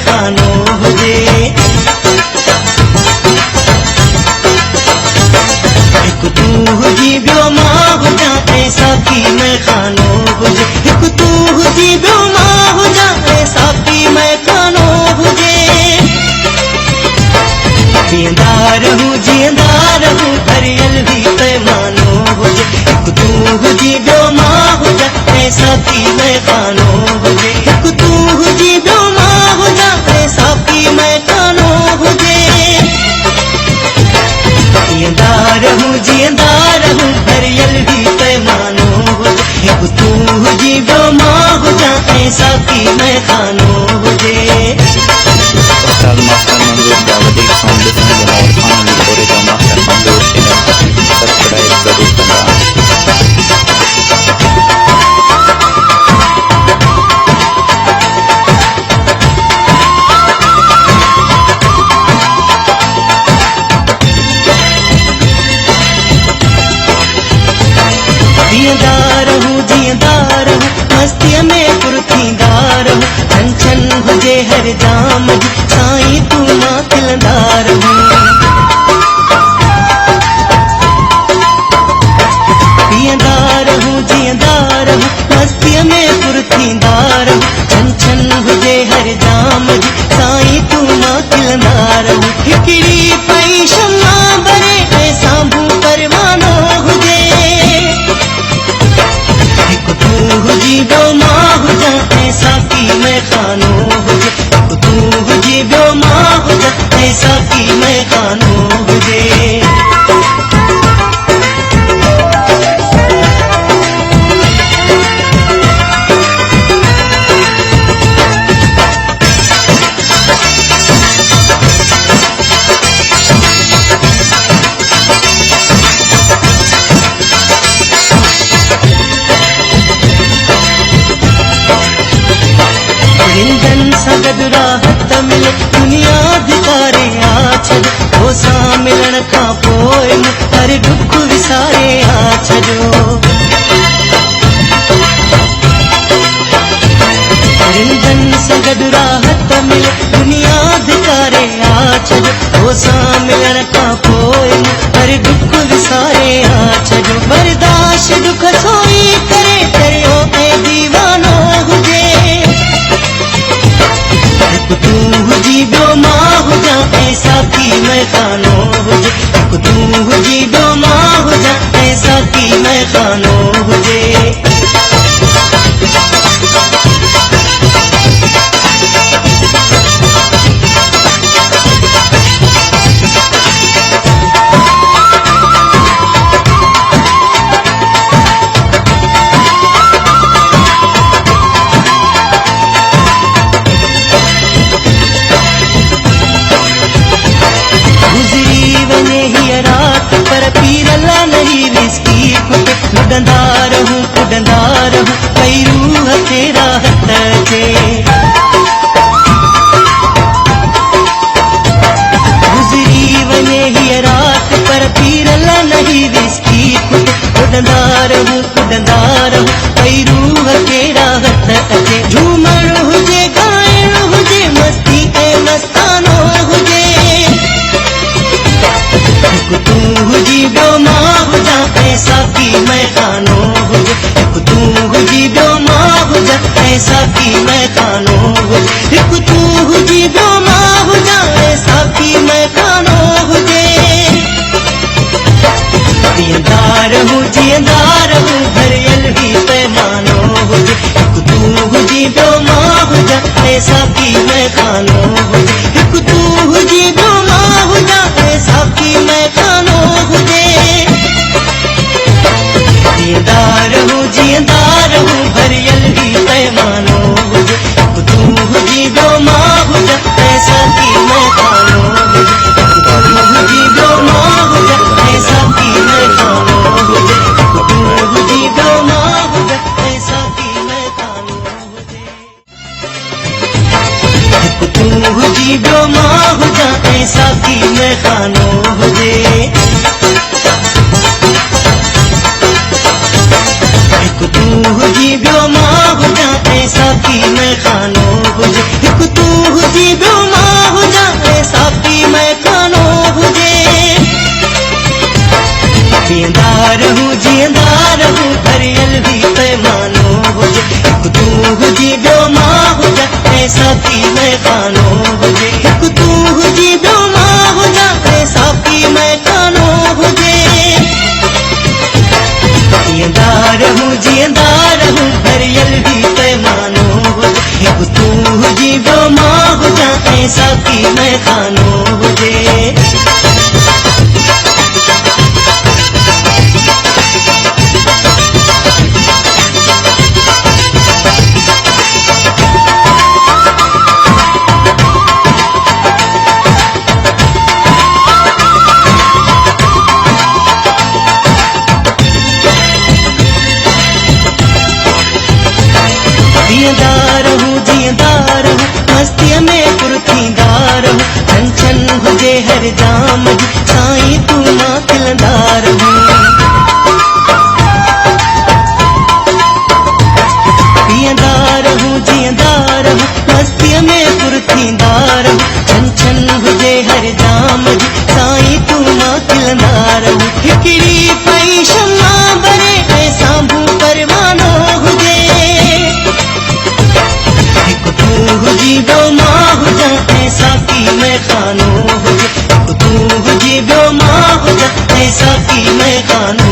खानो हुजे। हिकु तूं हुजी ॿियो मां हुजां ऐं साथी में खानो हुजे। हिकु तूं हुजी ॿियो मां हुजां ऐं साथी में खानो हुजे। जीअंदा रहूं भरियल ही पैमानो हुजे। हिकु तूं हुजी ॿियो मां हुजां ऐं साथी में खानो हुजे। हिकु तूं हुजी ॿियो मां हुजां ऐं साथी में खानो हुजे। जीअंदा रहूं भरियल ही पैमानो हुजे। हिकु तूं हुजी ॿियो मां हुजां ऐं साथी में खानो हुजे। उस्ताद मास्टर मंजूर जा वधीक साउंड ॾिसण जे लाइ खान लिखोरे जो मास्टर मंजूर चैनल सब्सक्राइब ज़रूर कंदा। जीअंदा रहूं मस्तीअ में पुर थींदा रहूं। छन हुजे हर जाम जी साईं तूं मां खिलंदा रहूं। जीअंदा रहूं मस्तीअ में पुर थींदा रहूं। छन हुजे हर जाम जी साईं तूं मां खिलंदा रहूं। हिकिड़ी पई शम्मा भरे ऐं साम्हूं परवानो हुजे। हिकु तूं हुजी ॿियो मां हुजां ऐं साथी में खानो हुजे। हिकु तूं हुजी ॿियो मां हुजां ऐं साथी में खानो हुजे। सां गॾु राहत मिले दुनिया धिकारे आ छॾ। तोसां मिलण खां पोइ हर दुख विसारे आ छॾियो। सां गॾु राहत मिले दुनिया धिकारे आ छॾ। तोसां मिलण खां पोइ हर दुख विसारे आ छॾियो। बर्दाश्त दुख सोई करे करियो ऐं दीवानो हुजे। हिकु तूं हुजी ॿियो मां हुजां ऐं साथी में खानो हुजे। हिकु तूं हुजी ॿियो मां हुजां ऐं साथी में खानो हुजे। पर पीरल नहीं रिस्की कुॾंदा रहूं कई रूह खे राहत अचे। गुज़री वञे हीअ राति पर पीरल नहीं रिस्की कुॾंदा रहूं कई रूह खे राहत अचे। झूमण हुजे ॻाइण हुजे मस्ती ऐं मस्तानो हुजे। हिकु तूं हुजी ॿियो मां हुजां ऐं साथी में खानो हुजे। हिकु तूं हुजी ॿियो मां हुजां ऐं साथी में खानो हुजे। हिकु तूं हुजी ॿियो मां हुजां ऐं साथी में खानो हुजे। जीअंदा रहूं भरियल ही पैमानो हुजे। हिकु तूं हुजी ॿियो मां हुजां ऐं साथी में खानो हुजे। हिकु तूं हुजी ॿियो मां हुजां ऐं साथी में खानो हुजे। जीअंदा रहूं भरियल ही पैमानो हुजे। हिकु तूं हुजी ॿियो मां हुजां ऐं साथी में खानो हुजे। हिकु तूं हुजी ॿियो मां हुजां ऐं साथी में खानो हुजे। हिकु तूं हुजी ॿियो मां हुजां ऐं साथी में खानो हुजे। हिकु तूं हुजी ॿियो मां हुजां ऐं साथी में खानो हुजे। हिकु तूं हुजी ॿियो मां हुजां ऐं साथी में खानो हुजे। हिकु तूं हुजी खानो हुजे जींदा रहूं भरियल भी पैमानो हुजे हिकु तूं हुजी ॿियो मां हुजां ऐं साथी में खानो हुजे हिकु तूं हुजी ॿियो मां हुजां ऐं साथी में खानो हुजे जींदा रहूं भरियल भी पैमानो हुजे हिकु तूं हुजी ॿियो मां हुजां ऐं साथी में खानो हुजे जींदा रहूं मस्तीअ में पुर थींदा रहूं छन छन हुजे हर जाम जी साईं तूं मां खिलंदा रहूं जींदा रहूं मस्तीअ में पुर थींदा रहूं छन छन हुजे हर जाम जी साईं तूं मां खिलंदा रहूं हिकिड़ी पई शम्मा बरे ऐं साम्हूं परवानो हुजे हुजी ॿियो मां हुजां ऐं साथी में खानो हुजे हिकु तूं हुजी ॿियो मां हुजां ऐं साथी में खानो